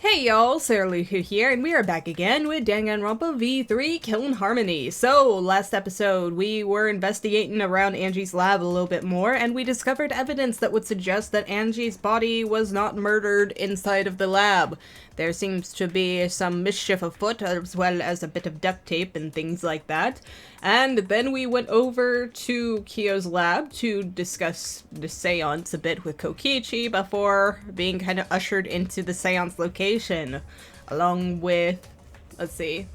Hey y'all, Sarah Luhu here, and we are back again with Danganronpa V3 Killing Harmony. So, last episode, we were investigating around Angie's lab a little bit more, and we discovered evidence that would suggest that Angie's body was not murdered inside of the lab. There seems to be some mischief afoot, as well as a bit of duct tape and things like that. And then we went over to Kyo's lab to discuss the seance a bit with Kokichi before being kind of ushered into the seance location, along with, let's see,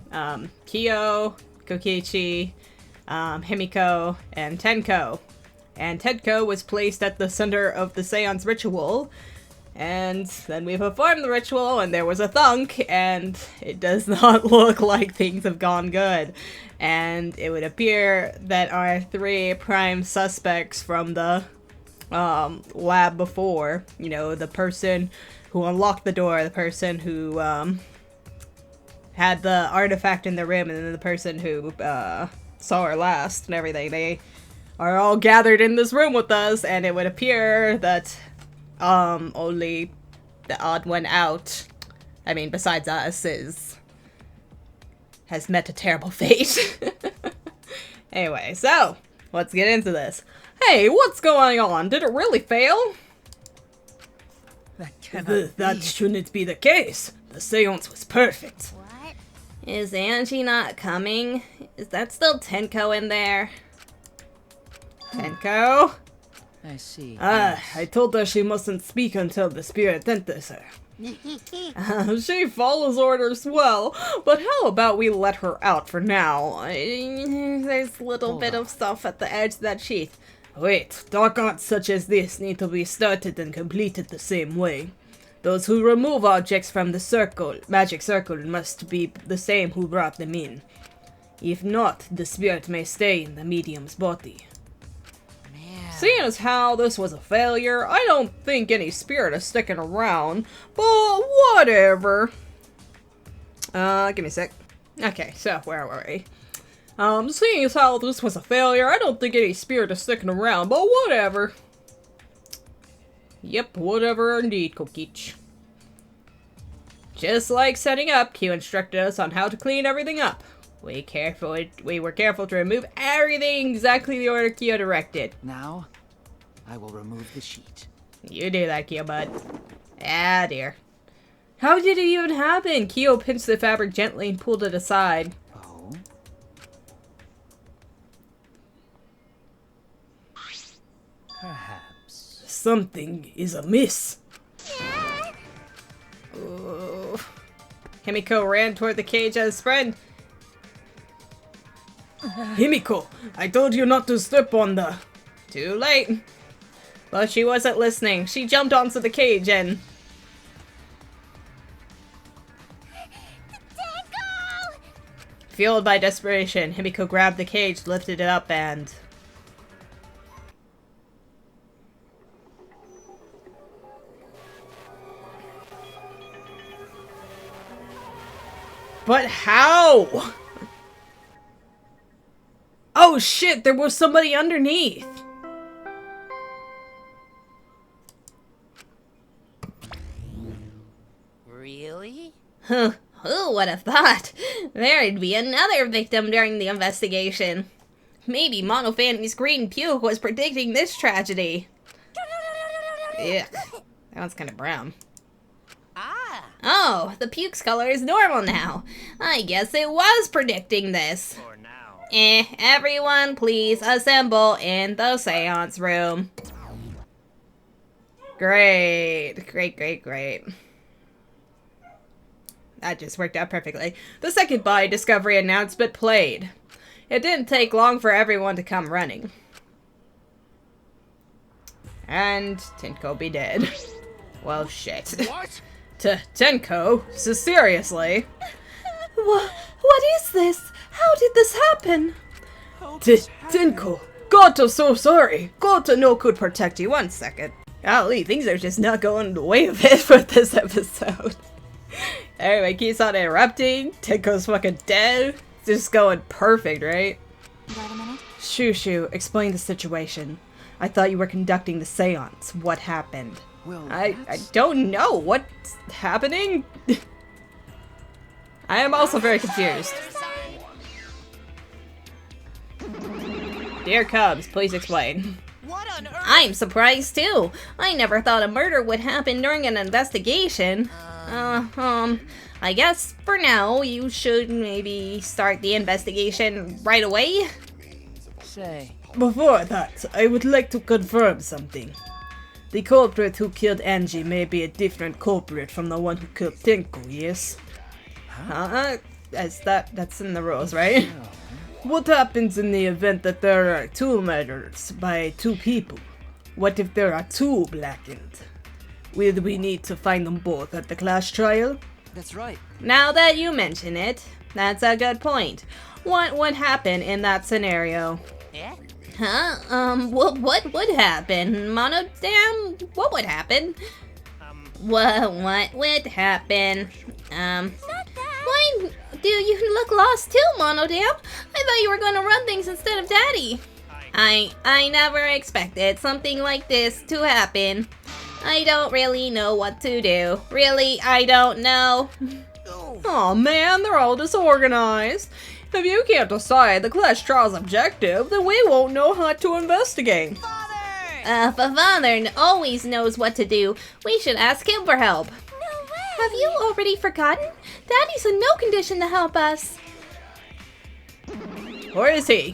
Kyo, Kokichi, Himiko, and Tenko. And Tenko was placed at the center of the seance ritual. And then we performed the ritual, and there was a thunk, and it does not look like things have gone good. And it would appear that our three prime suspects from the lab before, you know, the person who unlocked the door, the person who had the artifact in the room, and then the person who saw her last and everything, they are all gathered in this room with us, and it would appear that only the odd one out, I mean, besides us, has met a terrible fate. Anyway, so, let's get into this. Hey, what's going on? Did it really fail? That cannot That shouldn't be the case. The seance was perfect. What? Is Angie not coming? Is that still Tenko in there? Tenko? I see. I told her she mustn't speak until the spirit enters her. She follows orders well, but how about we let her out for now? There's a little bit of stuff at the edge of that sheath. Wait, dark arts such as this need to be started and completed the same way. Those who remove objects from the magic circle must be the same who brought them in. If not, the spirit may stay in the medium's body. Seeing as how this was a failure, I don't think any spirit is sticking around, but whatever. Give me a sec. Okay, so where were we? Seeing as how this was a failure, I don't think any spirit is sticking around, but whatever. Yep, whatever indeed, Kokichi. Just like setting up, Q instructed us on how to clean everything up. We were careful to remove everything exactly the order Kyo directed. Now, I will remove the sheet. You do that, Kyo, bud. Ah, dear. How did it even happen? Kyo pinched the fabric gently and pulled it aside. Oh? Perhaps. Something is amiss. Ooh. Himiko ran toward the cage as his friend. Himiko, I told you not to step on the... Too late. But she wasn't listening. She jumped onto the cage and... Dango! Fueled by desperation, Himiko grabbed the cage, lifted it up, and... But how? Oh shit, there was somebody underneath! Really? Huh, who would have thought? There'd be another victim during the investigation. Maybe Monophanie's green puke was predicting this tragedy. Ugh, that one's kind of brown. Ah! Oh, the puke's color is normal now. I guess it was predicting this. For now. Everyone please assemble in the seance room. Great. That just worked out perfectly. The second body discovery announcement played. It didn't take long for everyone to come running. And Tenko be dead. Well, shit. What? Tenko? So seriously? What is this? How did this happen? Tenko, God, I'm so sorry. God, no could protect you. 1 second. Golly, things are just not going the way of it for this episode. Anyway, keeps on interrupting. Tenko's fucking dead. It's just going perfect, right? Wait a minute. Shushu, explain the situation. I thought you were conducting the seance. What happened? Well, I don't know what's happening. I am also very confused. Dear Cubs, please explain. What on earth? I'm surprised too. I never thought a murder would happen during an investigation. I guess for now you should maybe start the investigation right away. say. Before that, I would like to confirm something. The culprit who killed Angie may be a different culprit from the one who killed Tenko, yes? That's in the rules, right? What happens in the event that there are two murders by two people? What if there are two blackened? Will we need to find them both at the class trial? That's right. Now that you mention it, that's a good point. What would happen in that scenario? Yeah? What would happen? Monodam? What would happen? What would happen? Why do you look lost too, Monodam? I thought you were gonna run things instead of Daddy. I never expected something like this to happen. I don't really know what to do. Really, I don't know. Aw man, they're all disorganized. If you can't decide the class trial's objective, then we won't know how to investigate. Father! Father always knows what to do. We should ask him for help. No way! Have you already forgotten? Daddy's in no condition to help us. Where is he?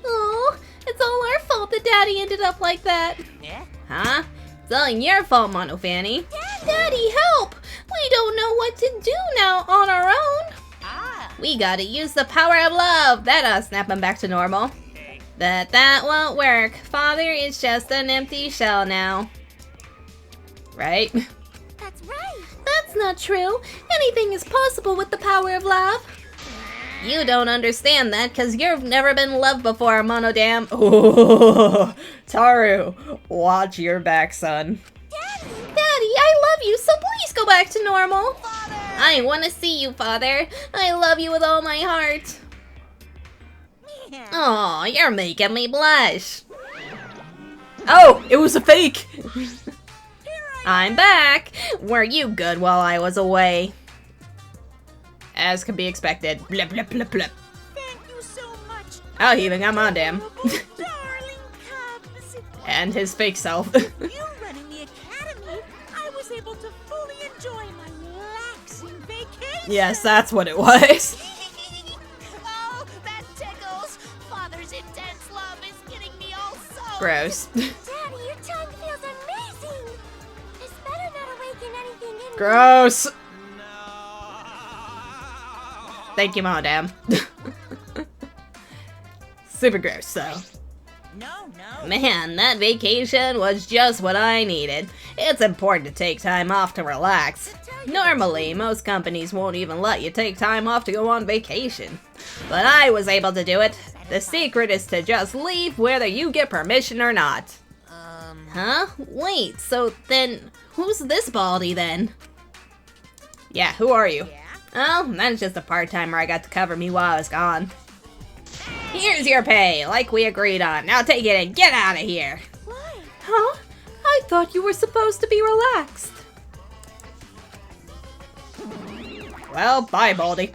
Oh, it's all our fault that Daddy ended up like that. Yeah? Huh? It's all your fault, Mono Fanny. Daddy, help! We don't know what to do now on our own. Ah! We gotta use the power of love. That'll snap him back to normal. That won't work. Father is just an empty shell now. Right? That's right! That's not true. Anything is possible with the power of love. You don't understand that because you've never been loved before, Monodam. Oh, Taru, watch your back, son. Daddy! Daddy, I love you, so please go back to normal. Father! I want to see you, Father. I love you with all my heart. Yeah. Oh, you're making me blush. Oh, it was a fake! I'm back. Were you good while I was away? As could be expected. Blip, blip, blip, blip. Thank you so much! Oh, he even got Mondam. Darling Cubs! And his fake self. You running the academy, I was able to fully enjoy my relaxing vacation! Yes, that's what it was. Oh, that tickles! Father's intense love is getting me all so... Gross. Daddy, your tongue feels amazing! This better not awaken anything in me. Gross. Thank you, Mondam. Super gross, though. No, no. Man, that vacation was just what I needed. It's important to take time off to relax. Normally, most companies won't even let you take time off to go on vacation. But I was able to do it. The secret is to just leave whether you get permission or not. Huh? Wait, so then, who's this baldy then? Yeah, who are you? Yeah? Oh, that's just a part-timer I got to cover me while I was gone. Here's your pay, like we agreed on. Now take it and get out of here. Why? Huh? I thought you were supposed to be relaxed. Well, bye, Baldy.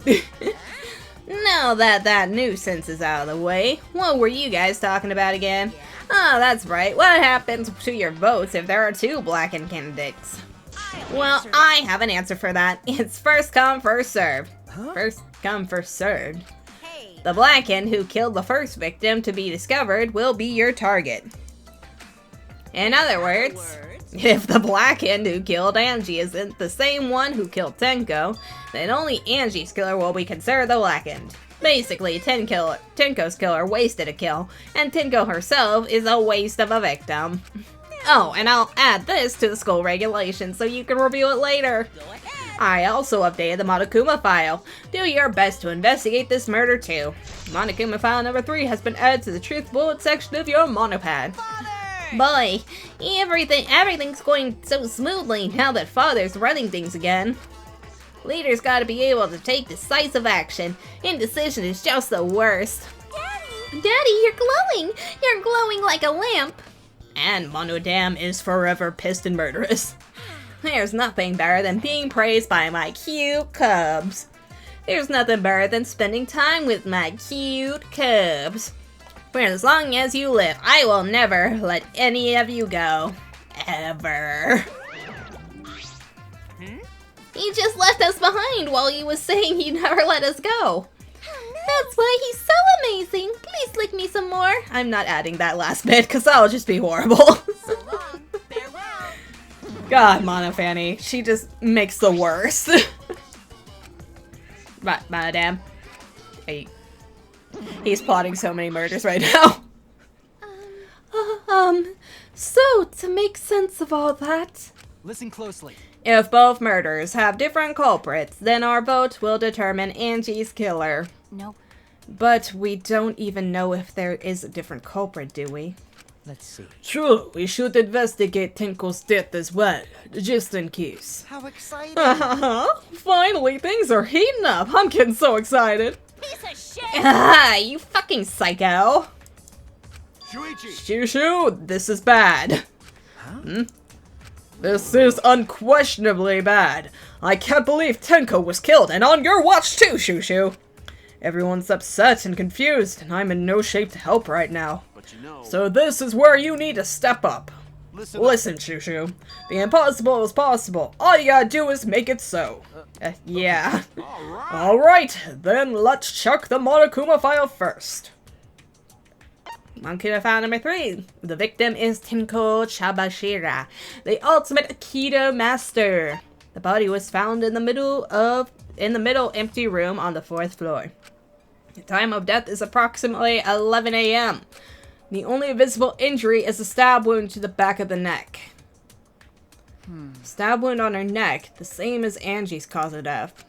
Now that that nuisance is out of the way, what were you guys talking about again? Oh, that's right. What happens to your votes if there are two blackened candidates? Well, I have an answer for that. It's first come, first served. First come, first served. Hey. The blackened who killed the first victim to be discovered will be your target. In other words, if the blackened who killed Angie isn't the same one who killed Tenko, then only Angie's killer will be considered the blackened. Basically, Tenko's killer wasted a kill, and Tenko herself is a waste of a victim. Oh, and I'll add this to the school regulations so you can review it later. Go ahead. I also updated the Monokuma file. Do your best to investigate this murder too. Monokuma file number 3 has been added to the truth bullet section of your monopad. Father! Boy, everything's going so smoothly now that Father's running things again. Leaders gotta be able to take decisive action. Indecision is just the worst. Daddy! Daddy, you're glowing! You're glowing like a lamp! And Monodam is forever pissed and murderous. There's nothing better than being praised by my cute cubs. There's nothing better than spending time with my cute cubs. For as long as you live, I will never let any of you go. Ever. He just left us behind while he was saying he'd never let us go. That's why he's so amazing. Please lick me some more. I'm not adding that last bit because that'll just be horrible. So long. Farewell. God, Monofanny. She just makes the worst. Right, Madame. Hey. He's plotting so many murders right now. So, to make sense of all that... Listen closely. If both murders have different culprits, then our vote will determine Angie's killer. Nope. But we don't even know if there is a different culprit, do we? Let's see. True, we should investigate Tenko's death as well, just in case. How exciting! Finally, things are heating up. I'm getting so excited. Piece of shit. Ah, you fucking psycho. Shuichi! Shushu, this is bad. Huh? This is unquestionably bad. I can't believe Tenko was killed, and on your watch too, Shushu. Everyone's upset and confused, and I'm in no shape to help right now. But you know, So this is where you need to step up. Listen, Shushu. The impossible is possible. All you gotta do is make it so. Yeah. Alright, then let's check the Monokuma file first. Monokuma file number 3. The victim is Tenko Chabashira, the ultimate Aikido master. The body was found in the middle empty room on the 4th floor. The time of death is approximately 11 a.m. The only visible injury is a stab wound to the back of the neck. Stab wound on her neck, the same as Angie's cause of death.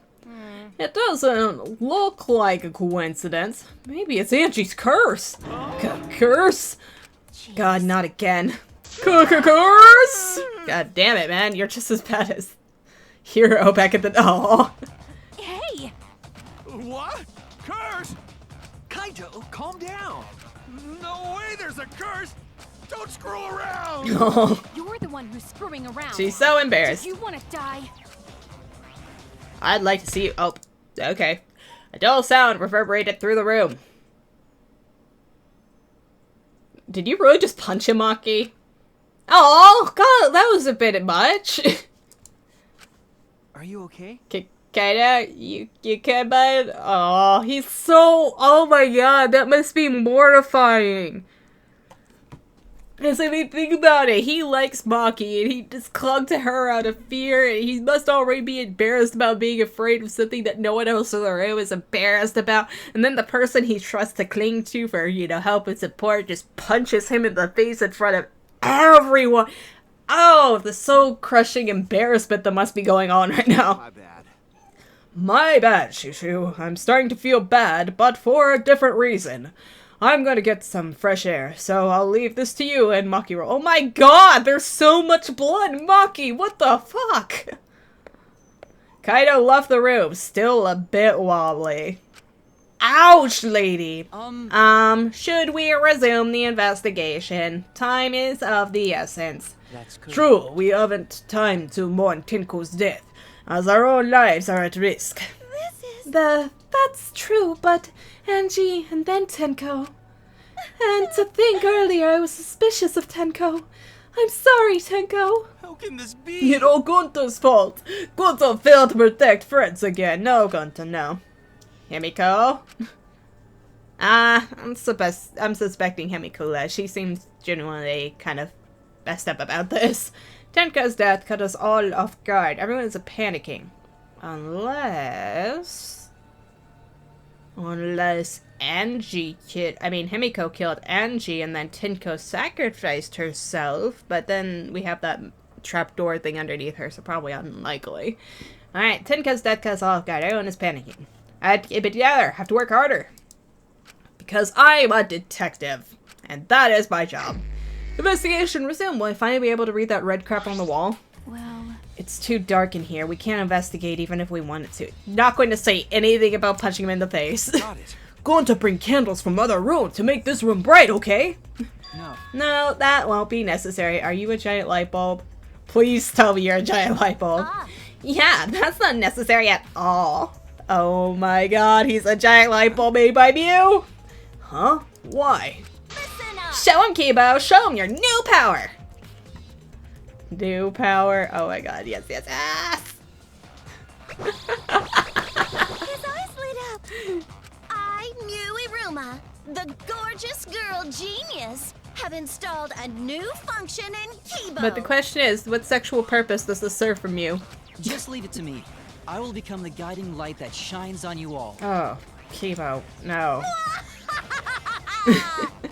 It doesn't look like a coincidence. Maybe it's Angie's curse. Curse? God, not again. Curse! God damn it, man. You're just as bad as Hero back at the... Oh. Hey. what? Curse? Kaito, calm down. No way there's a curse! Don't screw around! Oh. You're the one who's screwing around. She's so embarrassed. You want to die? I'd like to see you. Oh, okay. A dull sound reverberated through the room. Did you really just punch him, Maki? Oh, God, that was a bit much. Are you okay? Kaede, you can, bud? Oh, he's so... Oh my god, that must be mortifying. Because I mean, think about it. He likes Maki, and he just clung to her out of fear, and he must already be embarrassed about being afraid of something that no one else in the room is embarrassed about. And then the person he trusts to cling to for, you know, help and support just punches him in the face in front of everyone. Oh, the soul-crushing embarrassment that must be going on right now. My bad. My bad, Shushu. I'm starting to feel bad, but for a different reason. I'm gonna get some fresh air, so I'll leave this to you and Maki. Oh my god, there's so much blood! Maki, what the fuck? Kaido left the room, still a bit wobbly. Ouch, lady! Should we resume the investigation? Time is of the essence. That's good. True, we haven't time to mourn Tenko's death, as our own lives are at risk. That's true, but Angie and then Tenko. And to think earlier I was suspicious of Tenko. I'm sorry, Tenko. How can this be? It's all Gunta's fault. Gunta failed to protect friends again. No, Gunta, no. Himiko? I'm suspecting Himiko. She seems genuinely kind of messed up about this. Tenko's death caught us all off guard. Everyone is panicking. Unless Himiko killed Angie and then Tenko sacrificed herself, but then we have that trapdoor thing underneath her, so probably unlikely. Alright, Tenko's death caught us all off guard. Everyone is panicking. I have to keep it together. Have to work harder. Because I'm a detective, and that is my job. Investigation resumed. Will I finally be able to read that red crap on the wall? Well, It's too dark in here. We can't investigate even if we wanted to. Not going to say anything about punching him in the face. Got it. Going to bring candles from other rooms to make this room bright, okay? No. No, that won't be necessary. Are you a giant light bulb? Please tell me you're a giant light bulb. Yeah, that's not necessary at all. Oh my god, he's a giant light bulb made by Mew? Huh? Why? Show him, Kibo! Show him your new power! New power? Oh my god, yes, yes, yes! His eyes lit up. I, Mew Iruma, the gorgeous girl genius, have installed a new function in Kibo. But the question is, what sexual purpose does this serve from you? Just leave it to me. I will become the guiding light that shines on you all. Oh, Kibo, no.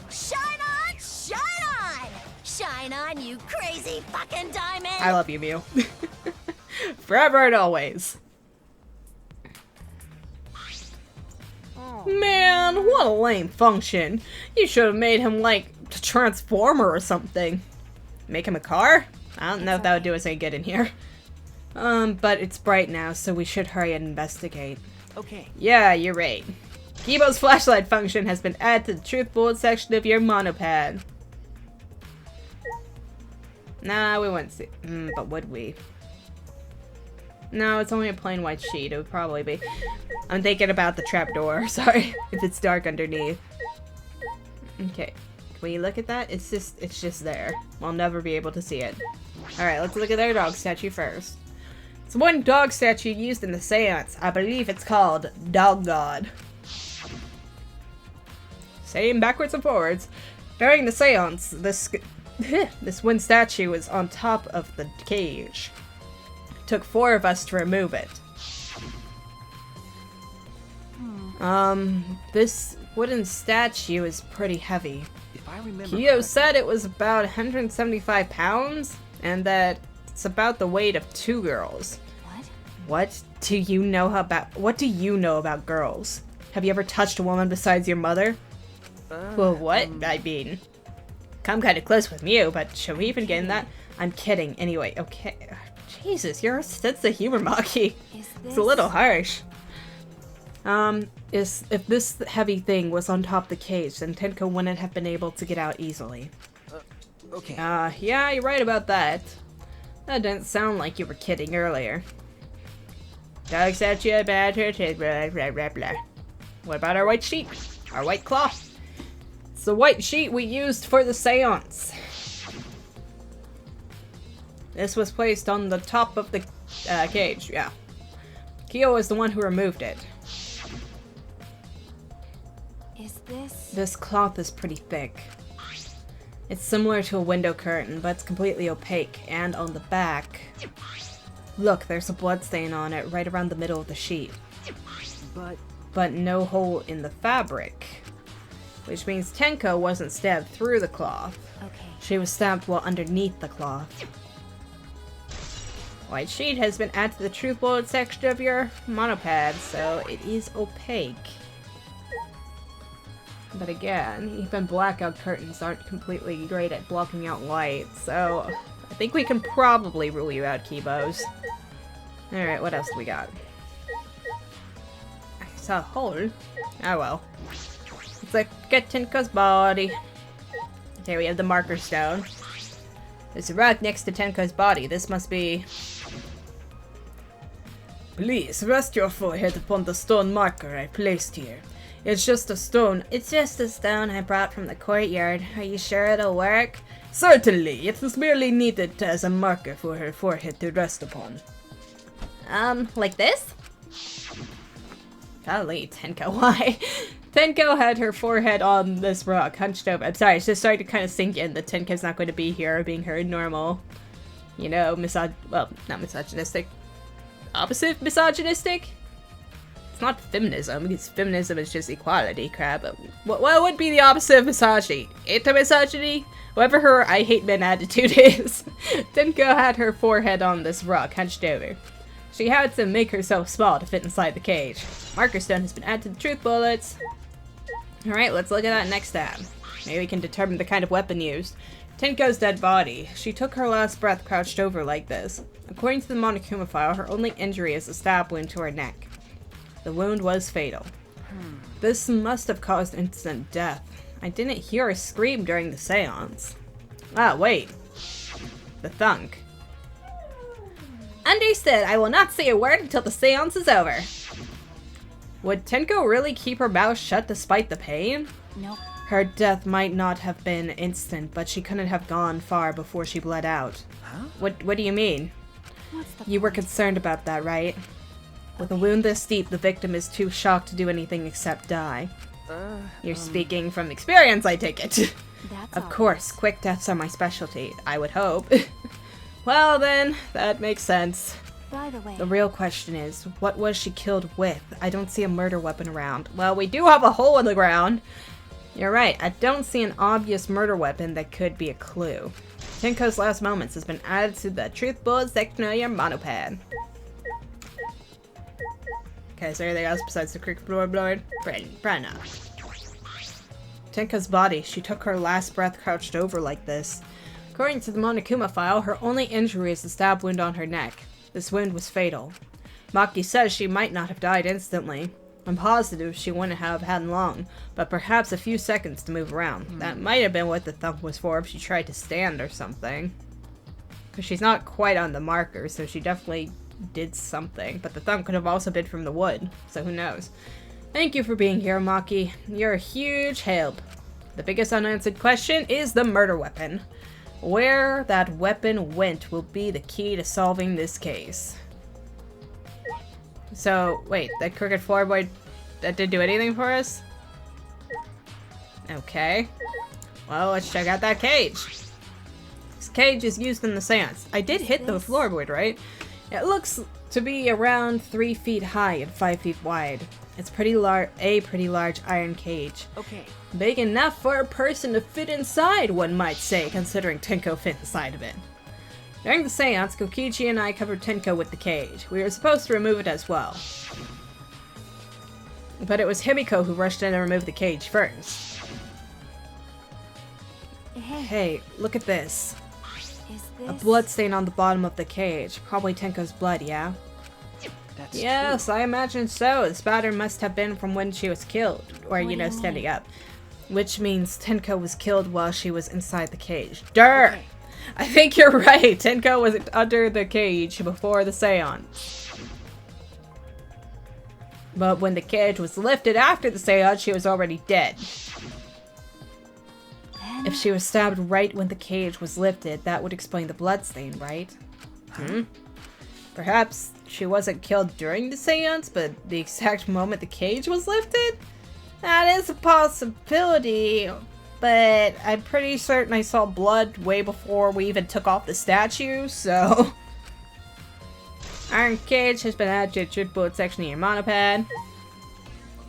Shine on, shine on! Shine on, you crazy fucking diamond! I love you, Mew. Forever and always. Man, what a lame function. You should have made him like a transformer or something. Make him a car? I don't know if that would do us any good in here. But it's bright now, so we should hurry and investigate. Okay. Yeah, you're right. Kibo's flashlight function has been added to the truth bullet section of your monopad. Nah, we wouldn't see. But would we? No, it's only a plain white sheet. It would probably be. I'm thinking about the trapdoor. Sorry, if it's dark underneath. Okay, can we look at that? It's just there. We'll never be able to see it. All right, let's look at their dog statue first. It's one dog statue used in the seance. I believe it's called Dog God. Same backwards and forwards. During the seance, this one statue was on top of the cage. It took 4 of us to remove it. This wooden statue is pretty heavy. If I remember Kyo correctly- said it was about 175 pounds, and that it's about the weight of 2 girls. What do you know about girls? Have you ever touched a woman besides your mother? Well, what? I mean, come kind of close with Mew, but should we even get in that? I'm kidding. Anyway, okay. Jesus, your sense of humor, Maki. It's a little harsh. If this heavy thing was on top of the cage, then Tenko wouldn't have been able to get out easily. Okay. Yeah, you're right about that. That didn't sound like you were kidding earlier. Dog statue, blah, blah, blah, blah. What about our white sheet? Our white cloth? It's the white sheet we used for the seance. This was placed on the top of the cage, yeah. Kyo is the one who removed it. This cloth is pretty thick. It's similar to a window curtain, but it's completely opaque, and on the back... Look, there's a blood stain on it right around the middle of the sheet. But no hole in the fabric. Which means Tenko wasn't stabbed through the cloth. She was stabbed while underneath the cloth. White sheet has been added to the truth bullet section of your monopad, so it is opaque. But again, even blackout curtains aren't completely great at blocking out light, so I think we can probably rule you out, Kibos. Alright, what else do we got? I saw a hole. Oh well. Let's look at Tenko's body. Okay, we have the marker stone. There's a rock next to Tenko's body. This must be... Please, rest your forehead upon the stone marker I placed here. It's just a stone. It's just a stone I brought from the courtyard. Are you sure it'll work? Certainly. It is merely needed as a marker for her forehead to rest upon. Like this? Golly, Tenko, why? Tenko had her forehead on this rock, hunched over. I'm sorry, it's just starting to kind of sink in that Tenko's not going to be here, being her normal, you know, well, not misogynistic. Opposite misogynistic? It's not feminism, because feminism is just equality crap. But what would be the opposite of misogyny? Anti-misogyny? Whatever her I hate men attitude is. Tenko had her forehead on this rock, hunched over. She had to make herself small to fit inside the cage. Marker stone has been added to the truth bullets. Alright, let's look at that next tab. Maybe we can determine the kind of weapon used. Tenko's dead body. She took her last breath crouched over like this. According to the Monokuma file, her only injury is a stab wound to her neck. The wound was fatal. This must have caused instant death. I didn't hear a scream during the seance. Ah, wait. The thunk. Understood. I will not say a word until the seance is over. Would Tenko really keep her mouth shut despite the pain? Nope. Her death might not have been instant, but she couldn't have gone far before she bled out. Huh? What do you mean? What's the You were point? concerned about that, right? With a wound this deep, the victim is too shocked to do anything except die. You're speaking from experience, I take it. That's Of course, quick deaths are my specialty, I would hope. Well then, that makes sense. By the way, The real question is, what was she killed with? I don't see a murder weapon around. Well, we do have a hole in the ground. You're right, I don't see an obvious murder weapon that could be a clue. Tenko's last moments has been added to the truth bullet section of your monopad. Okay, is there anything else besides the cricket floorboard? Brenna. Tenko's body, she took her last breath crouched over like this. According to the Monokuma file, her only injury is the stab wound on her neck. This wound was fatal. Maki says she might not have died instantly. I'm positive she wouldn't have had long, but perhaps a few seconds to move around. That might have been what the thump was for if she tried to stand or something. Because she's not quite on the marker, so she definitely did something. But the thump could have also been from the wood, so who knows. Thank you for being here, Maki. You're a huge help. The biggest unanswered question is the murder weapon. Where that weapon went will be the key to solving this case. So, wait, that crooked floorboard, that didn't do anything for us? Okay. Well, let's check out that cage. This cage is used in the seance. I did hit the floorboard, right? It looks to be around 3 feet high and 5 feet wide. It's a pretty large iron cage. Okay. Big enough for a person to fit inside, one might say, considering Tenko fit inside of it. During the seance, Kokichi and I covered Tenko with the cage. We were supposed to remove it as well. But it was Himiko who rushed in and removed the cage first. Hey, look at this. is A this blood stain on the bottom of the cage. Probably Tenko's blood, yeah? That's Yes, true. I imagine so. This pattern must have been from when she was killed. Or, What do you standing mean? up. Which means Tenko was killed while she was inside the cage. Durr! Okay. I think you're right. Tenko was under the cage before the seance. But when the cage was lifted after the seance, she was already dead. Then If she was stabbed right when the cage was lifted, that would explain the bloodstain, right? Perhaps she wasn't killed during the seance, but the exact moment the cage was lifted? That is a possibility, but I'm pretty certain I saw blood way before we even took off the statue, so... Iron cage has been added to the truth bullet section of your monopad.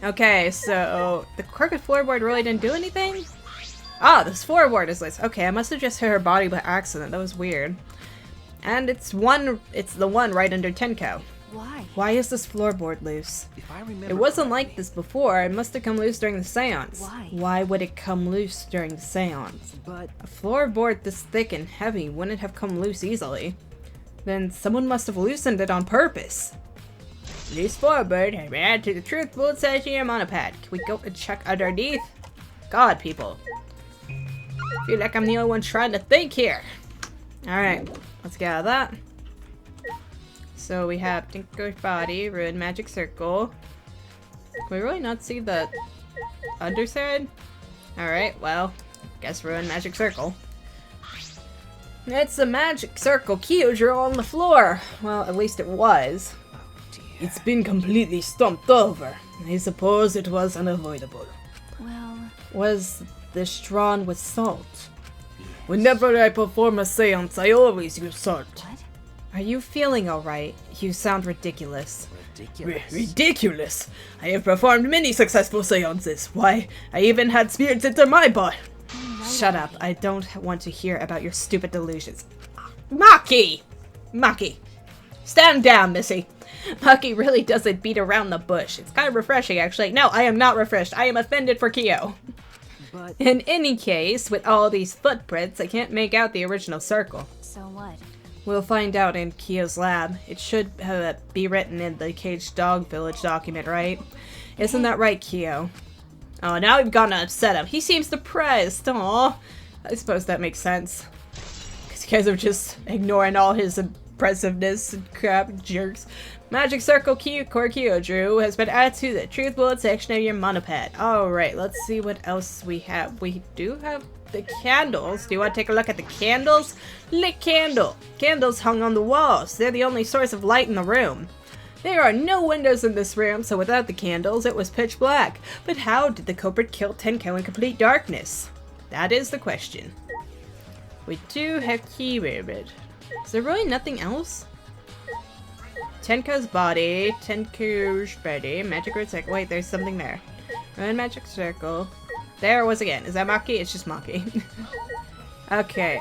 Okay, so the crooked floorboard really didn't do anything? Ah, this floorboard is loose. Okay, I must have just hit her body by accident. That was weird. And it's the one right under Tenko. why? Why is this floorboard loose? If I remember It wasn't correctly- like this before. It must have come loose during the seance. Why? Why would it come loose during the seance? But A floorboard this thick and heavy wouldn't have come loose easily. Then someone must have loosened it on purpose. This floorboard has been added to the truth bullet section of your monopad. Can we go and check underneath? God, people. I feel like I'm the only one trying to think here. Alright, let's get out of that. So we have Tinker's body, ruined magic circle. Can we really not see the underside? Alright, well, guess ruined magic circle. It's a magic circle Kyojuro on the floor. Well, at least it was. dear. It's been completely stomped over. I suppose it was unavoidable. Well, Was this drawn with salt? Whenever I perform a seance, I always use salt. what? Are you feeling alright? You sound ridiculous. Ridiculous. Ridiculous! I have performed many successful seances. Why, I even had spirits enter my body. Shut up. I don't want to hear about your stupid delusions. Maki! Maki! Stand down, Missy. Maki really doesn't beat around the bush. It's kind of refreshing, actually. No, I am not refreshed. I am offended for Kyo. But In any case, with all these footprints, I can't make out the original circle. So what? We'll find out in Kyo's lab. It should be written in the Caged Dog Village document, right? Isn't that right, Kyo? Oh, now we've gone to upset him. He seems depressed. Aw. I suppose that makes sense. Because you guys are just ignoring all his impressiveness and crap, jerks. Magic Circle Kyojuru has been added to the Truth Bullet section of your monopad. Alright, let's see what else we have. We do have the candles. Do you want to take a look at the candles? Lit candle. Candles hung on the walls. They're the only source of light in the room. There are no windows in this room, so without the candles, it was pitch black. But how did the culprit kill Tenko in complete darkness? That is the question. We do have key ribbon. Is there really nothing else? Tenko's body, magic root circle. Wait, there's something there. Run magic circle. There it was again. Is that Maki? It's just Maki. Okay,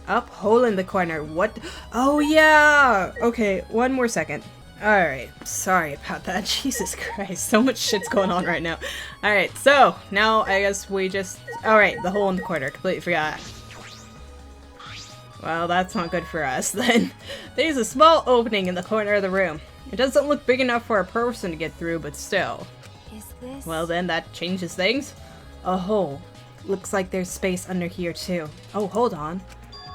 up, hole in the corner. What? Oh yeah! Okay, one more second. Alright, sorry about that. Jesus Christ, so much shit's going on right now. Alright, so, now I guess we just... Alright, the hole in the corner. Completely forgot. Well, that's not good for us, then. There's a small opening in the corner of the room. It doesn't look big enough for a person to get through, but still. Is this? Well then, that changes things. A hole. Looks like there's space under here, too. Oh, hold on.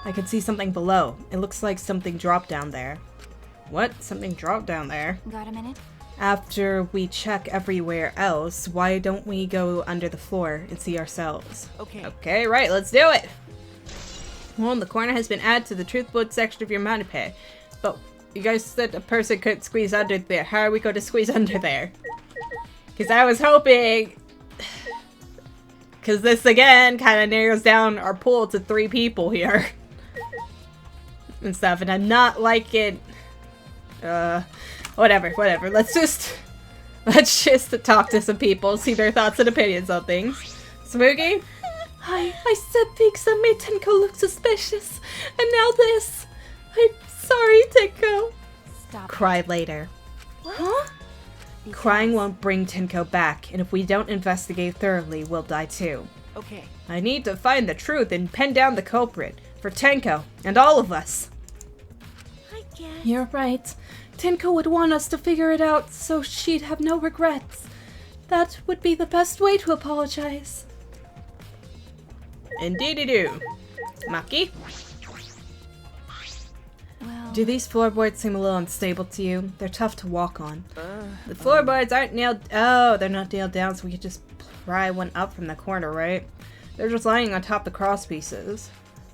I can see something below. It looks like something dropped down there. What? Something dropped down there? Got a minute? After we check everywhere else, why don't we go under the floor and see ourselves? Okay. Okay, right, let's do it! Well, the corner has been added to the Truth Bullet section of your monopad. But you guys said a person could squeeze under there. How are we going to squeeze under there? Because I was hoping... Because this, again, kind of narrows down our pool to 3 people here. And stuff, and I'm not liking... whatever. Let's just talk to some people, see their thoughts and opinions on things. Smoogie? I said things that made Tenko look suspicious, and now this. I'm sorry, Tenko. Stop. Cry later. Huh? Crying won't bring Tenko back, and if we don't investigate thoroughly, we'll die too. Okay. I need to find the truth and pin down the culprit, for Tenko, and all of us. I guess. You're right. Tenko would want us to figure it out, so she'd have no regrets. That would be the best way to apologize. Indeedy-do. Maki? Well, Do these floorboards seem a little unstable to you? They're tough to walk on. The floorboards aren't nailed... Oh, they're not nailed down, so we could just pry one up from the corner, right? They're just lying on top of the cross pieces.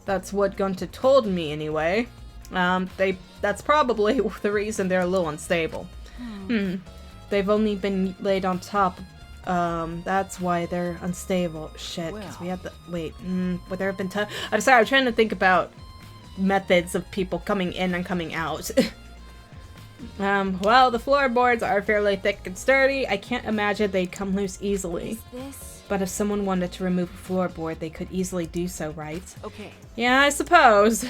That's what Gunta told me, anyway. That's probably the reason they're a little unstable. They've only been laid on top. That's why they're unstable. Shit, because we have the... Wait, would there have been time? I'm sorry, I'm trying to think about methods of people coming in and coming out. Well, the floorboards are fairly thick and sturdy. I can't imagine they'd come loose easily. is this? But if someone wanted to remove a floorboard, they could easily do so, right? Okay. Yeah, I suppose.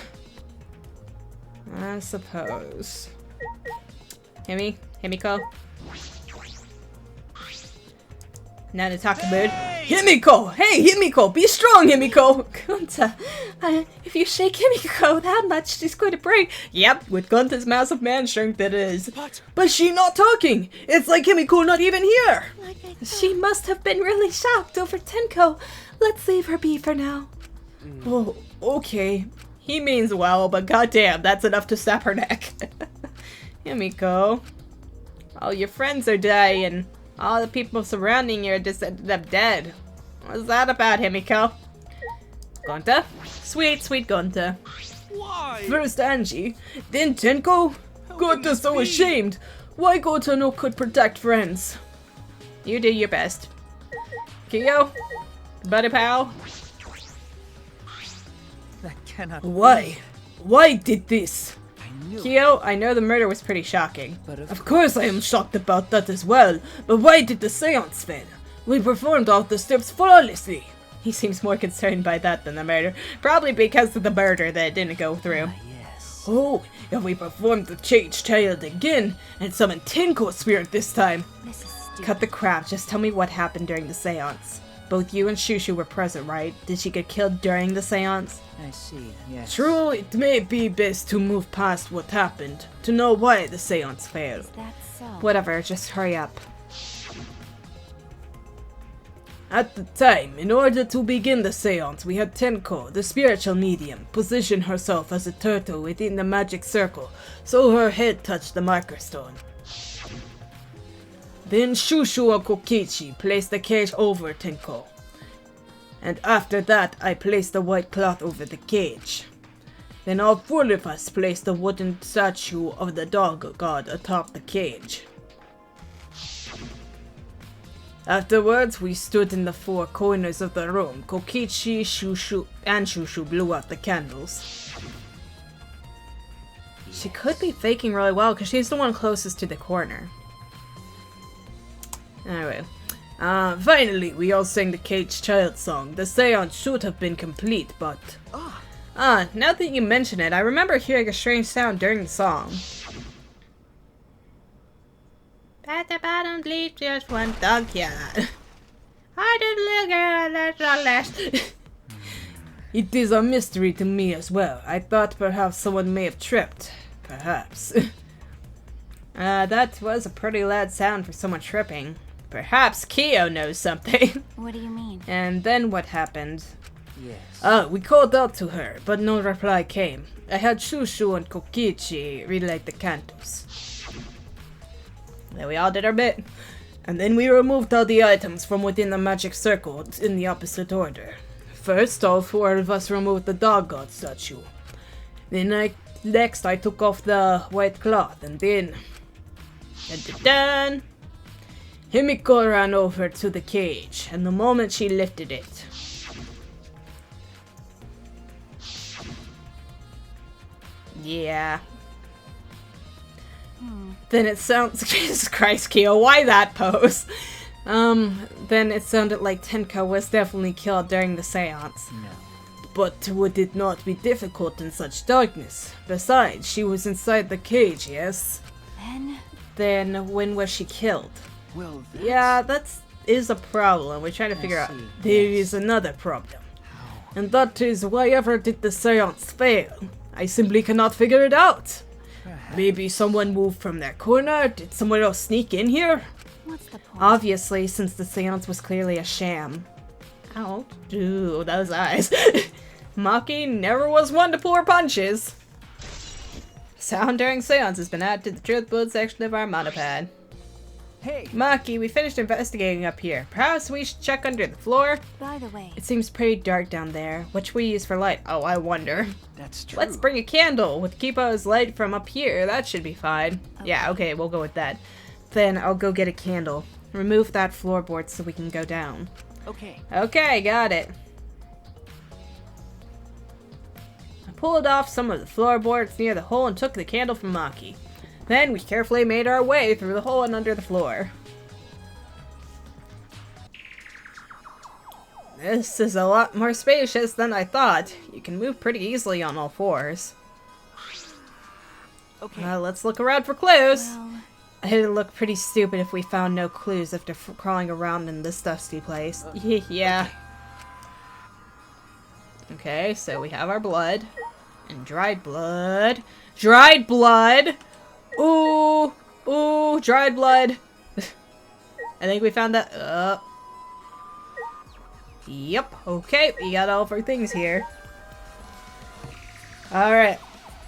Himiko? Now to talk mood. Himiko! Hey, Himiko! Be strong, Himiko! Gunta, if you shake Himiko that much, she's going to break. Yep, with Gunta's massive man strength it is. But she's not talking! It's like Himiko not even here! Like I thought. She must have been really shocked over Tenko. Let's leave her be for now. Oh, okay. He means well, but goddamn, that's enough to snap her neck. Himiko. All your friends are dying. All the people surrounding you just ended up dead. What's that about, Himiko? Gunta? Sweet Gunta. Why? First Angie, then Tenko? Gunta's so be? ashamed. Why Gunta no could protect friends? You do your best. Kyo? Buddy pal? That cannot be. Why? Why did this? I knew. Kyo, I know the murder was pretty shocking. But Of course I am shocked about that as well, but why did the seance fail? We performed all the steps flawlessly. He seems more concerned by that than the murder. Probably because of the murder that didn't go through. Yes. Oh, and we performed the change child again, and summoned Tenko's spirit this time. This is stupid. Cut the crap, just tell me what happened during the seance. Both you and Shushu were present, right? Did she get killed during the seance? I see. Yes. True, it may be best to move past what happened, to know why the seance Is failed. that so? Whatever, just hurry up. At the time, in order to begin the seance, we had Tenko, the spiritual medium, position herself as a turtle within the magic circle, so her head touched the marker stone. Then Shushu and Kokichi placed the cage over Tenko. And after that, I placed the white cloth over the cage. Then all four of us placed the wooden statue of the dog god atop the cage. Afterwards, we stood in the four corners of the room. Kokichi, Shushu blew out the candles. She could be faking really well because she's the one closest to the corner. Anyway, finally, we all sang the cage child song. The seance should have been complete, but... now that you mention it, I remember hearing a strange sound during the song. At the bottom, bleed just one dog, yeah. I did look at that last. It is a mystery to me as well. I thought perhaps someone may have tripped. Perhaps. That was a pretty loud sound for someone tripping. Perhaps Kyo knows something. What do you mean? And then what happened? Yes. We called out to her, but no reply came. I had Shushu and Kokichi relight the candles. Then we all did our bit. And then we removed all the items from within the magic circle in the opposite order. First, all four of us removed the dog god statue. Then next I took off the white cloth, and then... Dun-dun-dun! Himiko ran over to the cage, and the moment she lifted it... Yeah. Then it sounds... Jesus Christ, Kyo, why that pose? Then it sounded like Tenko was definitely killed during the seance. No. But would it not be difficult in such darkness? Besides, she was inside the cage, yes? Then when was she killed? Well, Yeah, that is a problem. We're trying to figure out. see. There is another problem. And that is, why ever did the seance fail? I simply cannot figure it out. Maybe someone moved from their corner? Did someone else sneak in here? What's the point? Obviously, since the seance was clearly a sham. Ow. Ooh, those eyes. Maki never was one to pull her punches. Sound during seance has been added to the truth boot section of our monopad. Hey! Maki, we finished investigating up here. Perhaps we should check under the floor? By the way, It seems pretty dark down there. What should we use for light? Oh, I wonder. That's true. Let's bring a candle with Kipo's light from up here. That should be fine. Yeah, okay, we'll go with that. Then I'll go get a candle. Remove that floorboard so we can go down. Okay. Okay, got it. I pulled off some of the floorboards near the hole and took the candle from Maki. Then we carefully made our way through the hole and under the floor. This is a lot more spacious than I thought. You can move pretty easily on all fours. Okay. Let's look around for clues. well, It'd look pretty stupid if we found no clues after crawling around in this dusty place. Yeah. Okay, so we have our blood. And dried blood. Dried blood! Ooh! Ooh! Dried blood! I think we found that. Yep. Okay, we got all of our things here. Alright.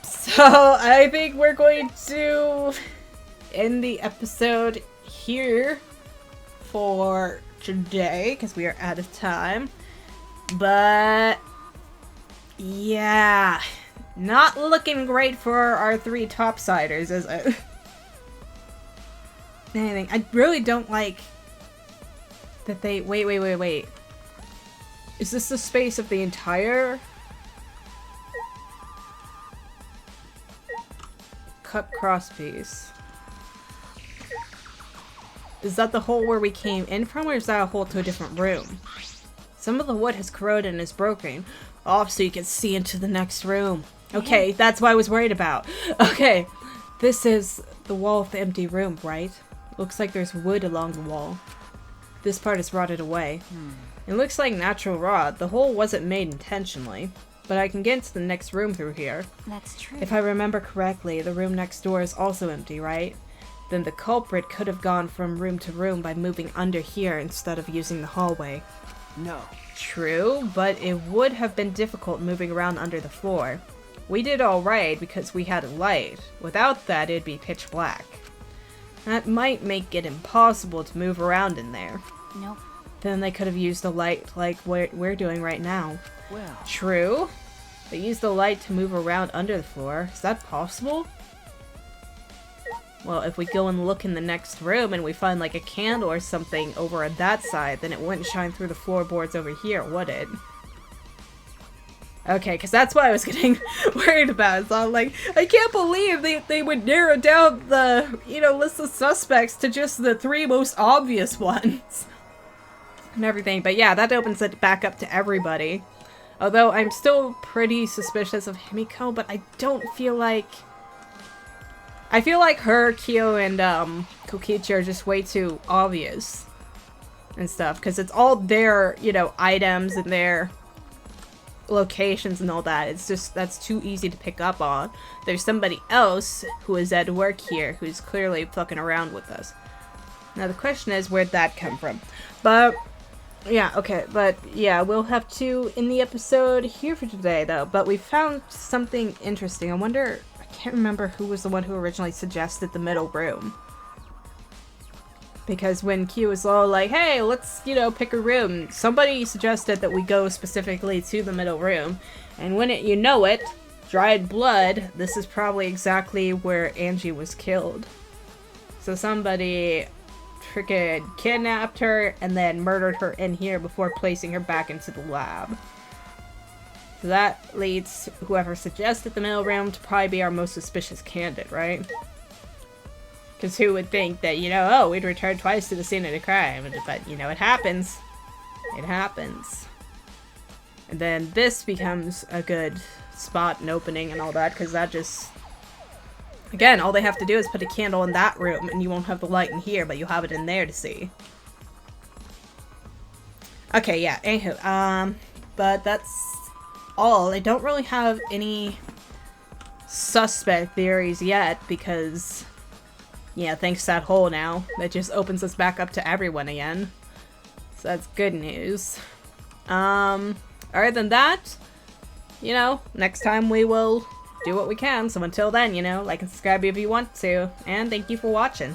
So, I think we're going to end the episode here for today, because we are out of time. But, yeah. Not looking great for our three topsiders, is it? Anything. I really don't like that they... Wait. Is this the space of the entire... cut cross piece? Is that the hole where we came in from, or is that a hole to a different room? Some of the wood has corroded and is broken off so you can see into the next room. Okay, that's what I was worried about. Okay, this is the wall of the empty room, right? Looks like there's wood along the wall. This part is rotted away. It looks like natural rot. The hole wasn't made intentionally. But I can get into the next room through here. that's true. If I remember correctly, the room next door is also empty, right? then the culprit could have gone from room to room by moving under here instead of using the hallway. No. True, but it would have been difficult moving around under the floor. We did alright because we had a light. Without that, it'd be pitch black. That might make it impossible to move around in there. Nope. Then they could have used the light like we're doing right now. Well, True. They used the light to move around under the floor. Is that possible? Well, if we go and look in the next room and we find like a candle or something over on that side, then it wouldn't shine through the floorboards over here, would it? Okay, because that's what I was getting worried about. So I'm like, I can't believe they would narrow down the, list of suspects to just the 3 most obvious ones. And everything. But yeah, that opens it back up to everybody. Although I'm still pretty suspicious of Himiko, but I don't feel like... I feel like her, Kyo, and Kokichi are just way too obvious and stuff. Because it's all their, items and their locations and all that. It's just, that's too easy to pick up on. There's somebody else who is at work here who's clearly fucking around with us. Now the question is, where'd that come from? But... yeah, okay, but yeah, we'll have to end the episode here for today, though. But we found something interesting. I wonder, I can't remember who was the one who originally suggested the middle room. Because when Q was all like, hey, let's, pick a room, somebody suggested that we go specifically to the middle room. And when you know it, dried blood, this is probably exactly where Angie was killed. So somebody... freaking kidnapped her and then murdered her in here before placing her back into the lab. So that leads whoever suggested the middle room to probably be our most suspicious candidate, right? Because who would think that, oh, we'd return twice to the scene of the crime, but, it happens. It happens. And then this becomes a good spot and opening and all that, because that just... again, all they have to do is put a candle in that room, and you won't have the light in here, but you'll have it in there to see. Okay, yeah, anywho, but that's all. I don't really have any suspect theories yet, because, yeah, thanks to that hole now, that just opens us back up to everyone again. So that's good news. Other than that, next time we will do what we can. So until then, like and subscribe if you want to. And thank you for watching.